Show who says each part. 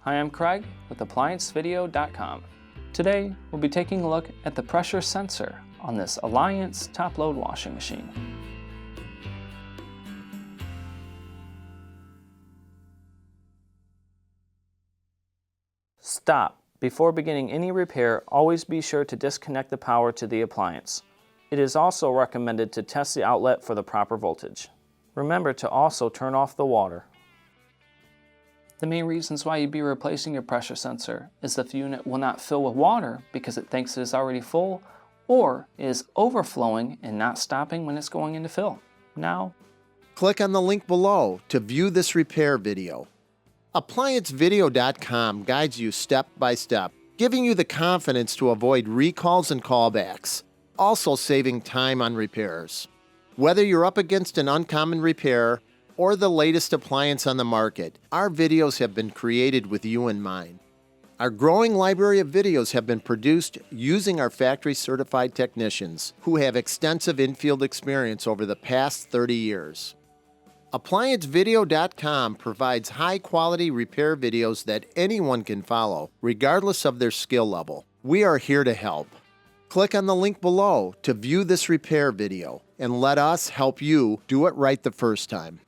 Speaker 1: Hi, I'm Craig with ApplianceVideo.com. Today, we'll be taking a look at the pressure sensor on this Appliance top-load washing machine. Stop. Before beginning any repair, always be sure to disconnect the power to the appliance. It is also recommended to test the outlet for the proper voltage. Remember to also turn off the water. The main reasons why you'd be replacing your pressure sensor is if the unit will not fill with water because it thinks it is already full, or is overflowing and not stopping when it's going into fill. Now,
Speaker 2: click on the link below to view this repair video. ApplianceVideo.com guides you step by step, giving you the confidence to avoid recalls and callbacks, also saving time on repairs. Whether you're up against an uncommon repair or the latest appliance on the market, our videos have been created with you in mind. Our growing library of videos have been produced using our factory-certified technicians who have extensive infield experience over the past 30 years. ApplianceVideo.com provides high-quality repair videos that anyone can follow, regardless of their skill level. We are here to help. Click on the link below to view this repair video and let us help you do it right the first time.